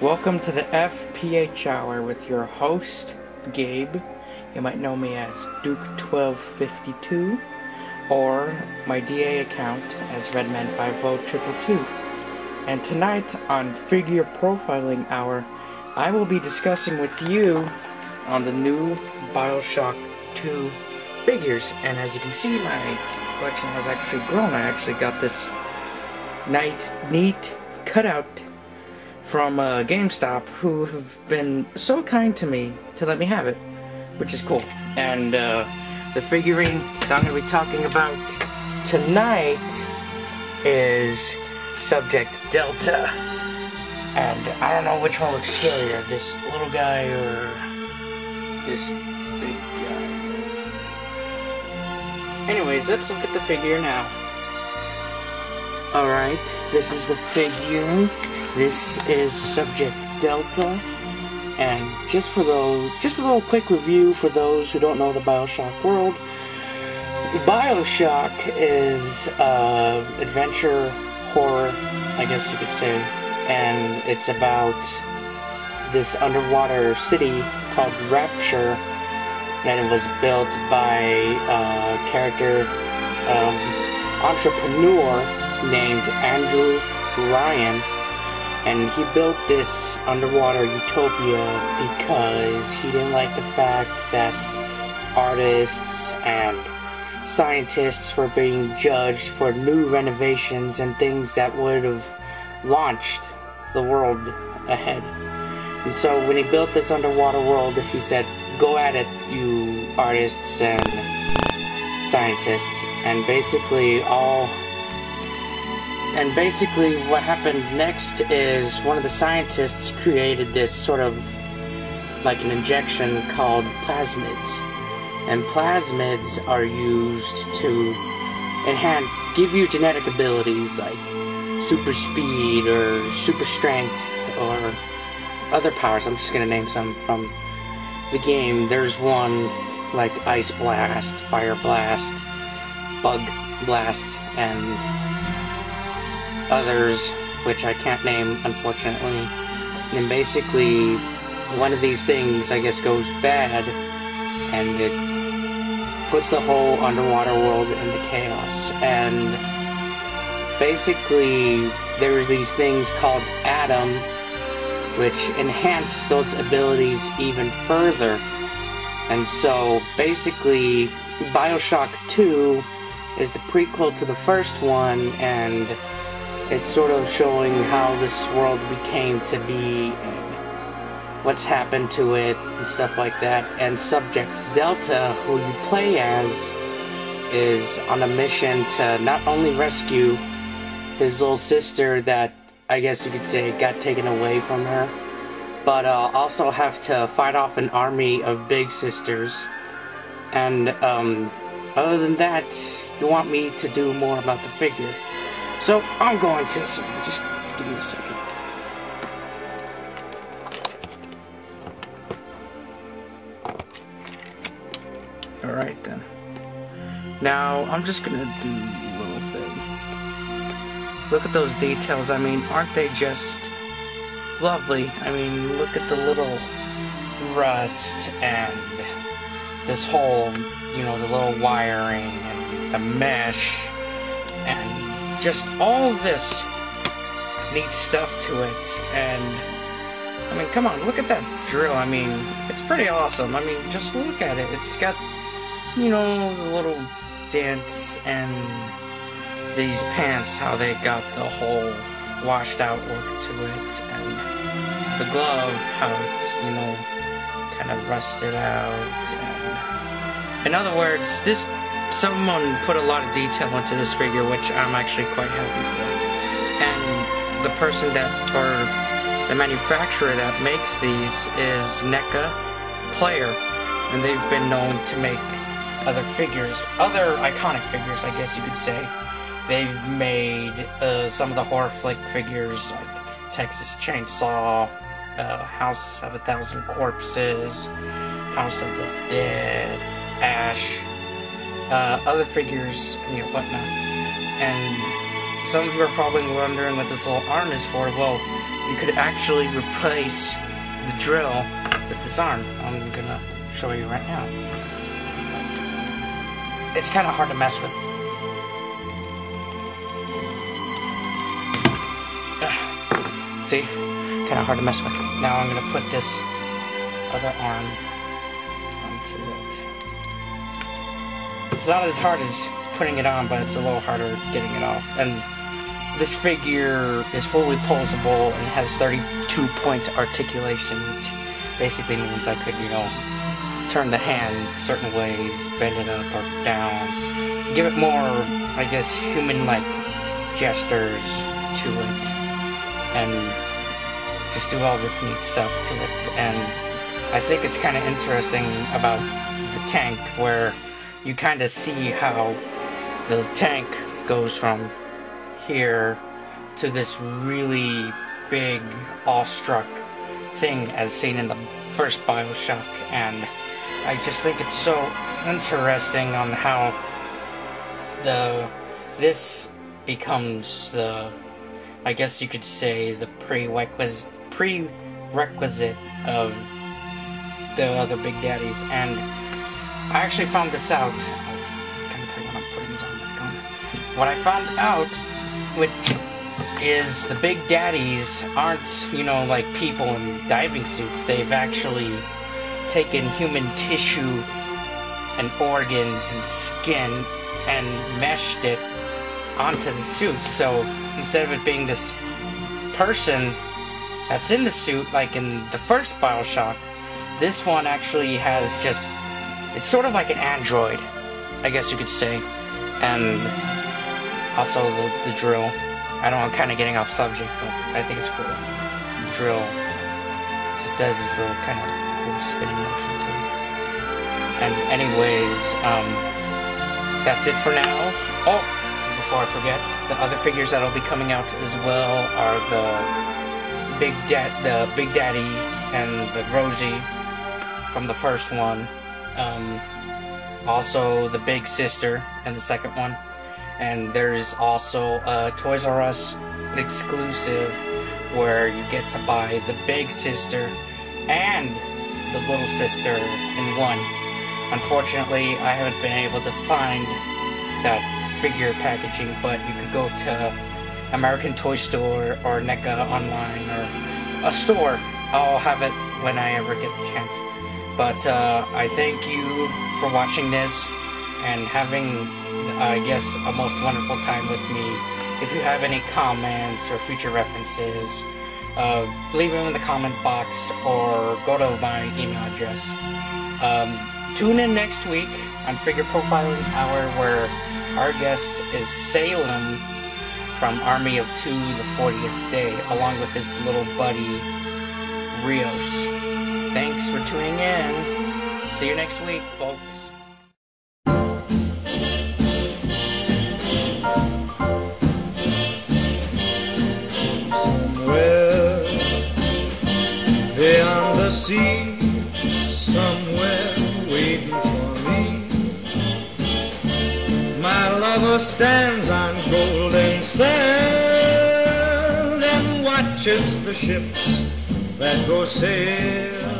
Welcome to the FPH Hour with your host, Gabe. You might know me as Duke1252 or my DA account as Redman50222. And tonight on Figure Profiling Hour, I will be discussing with you on the new Bioshock 2 figures. And as you can see, my collection has actually grown. I actually got this neat cutout from GameStop, who have been so kind to me to let me have it, which is cool. And the figurine that I'm going to be talking about tonight is Subject Delta. And I don't know which one looks scarier, this little guy or this big guy. Anyways, let's look at the figure now. Alright, this is the figure. This is Subject Delta, and just a little quick review for those who don't know the Bioshock world. Bioshock is adventure horror, I guess you could say, and it's about this underwater city called Rapture, and it was built by a character entrepreneur named Andrew Ryan. And he built this underwater utopia because he didn't like the fact that artists and scientists were being judged for new renovations and things that would have launched the world ahead. And so when he built this underwater world, he said, "Go at it, you artists and scientists." And basically what happened next is one of the scientists created this sort of like an injection called plasmids. And plasmids are used to give you genetic abilities like super speed or super strength or other powers. I'm just gonna name some from the game. There's one like Ice Blast, Fire Blast, Bug Blast, and others which I can't name, unfortunately. And basically one of these things, I guess, goes bad and it puts the whole underwater world into chaos. And basically there are these things called Atom which enhance those abilities even further. And so basically Bioshock 2 is the prequel to the first one, and it's sort of showing how this world became to be and what's happened to it and stuff like that. And Subject Delta, who you play as, is on a mission to not only rescue his little sister that, I guess you could say, got taken away from her, but also have to fight off an army of big sisters. And other than that, you want me to do more about the figure. So I'm going to, so just give me a second. Alright then. Now I'm just gonna do a little thing. Look at those details. I mean, aren't they just lovely? I mean, look at the little rust and this whole, you know, the little wiring and the mesh and just all this neat stuff to it. And I mean, come on, look at that drill. I mean, it's pretty awesome. I mean, just look at it. It's got, you know, the little dents and these pants, how they got the whole washed out look to it, and the glove, how it's, you know, kind of rusted out. And in other words, someone put a lot of detail into this figure, which I'm actually quite happy for. And the person or the manufacturer that makes these is NECA Player, and they've been known to make other iconic figures, I guess you could say. They've made some of the horror flick figures like Texas Chainsaw, House of 1,000 Corpses, House of the Dead, Ash, other figures, and whatnot. And some of you are probably wondering what this little arm is for. Well, you could actually replace the drill with this arm. I'm gonna show you right now. It's kind of hard to mess with. See? Kind of hard to mess with. Now I'm gonna put this other arm onto it. It's not as hard as putting it on, but it's a little harder getting it off. And this figure is fully posable and has 32-point articulation, which basically means I could, you know, turn the hand certain ways, bend it up or down, give it more, I guess, human-like gestures to it, and just do all this neat stuff to it. And I think it's kind of interesting about the tank, where you kind of see how the tank goes from here to this really big, awestruck thing as seen in the first Bioshock, and I just think it's so interesting on how this becomes the, I guess you could say, the prerequisite of the other Big Daddies. And I actually found this out. I'll kind of tell you when I'm putting this on back on. What I found out, which is the Big Daddies aren't, you know, like people in diving suits. They've actually taken human tissue and organs and skin and meshed it onto the suit. So instead of it being this person that's in the suit, like in the first Bioshock, this one actually has just, it's sort of like an android, I guess you could say. And also the drill. I know I'm kind of getting off subject, but I think it's cool. The drill does this little kind of cool spinning motion to it. And anyways, that's it for now. Oh, before I forget, the other figures that'll be coming out as well are the Big Daddy and the Rosie from the first one. Also the Big Sister in the second one. And there's also a Toys R Us exclusive where you get to buy the Big Sister and the Little Sister in one. Unfortunately, I haven't been able to find that figure packaging, but you could go to American Toy Store or NECA online or a store. I'll have it when I ever get the chance. But I thank you for watching this and having, I guess, a most wonderful time with me. If you have any comments or future references, leave them in the comment box or go to my email address. Tune in next week on Figure Profiling Hour, where our guest is Salem from Army of Two, the 40th Day, along with his little buddy, Rios. Thanks for tuning in. See you next week, folks. Somewhere beyond the sea, somewhere waiting for me, my lover stands on golden sands and watches the ships that go sailing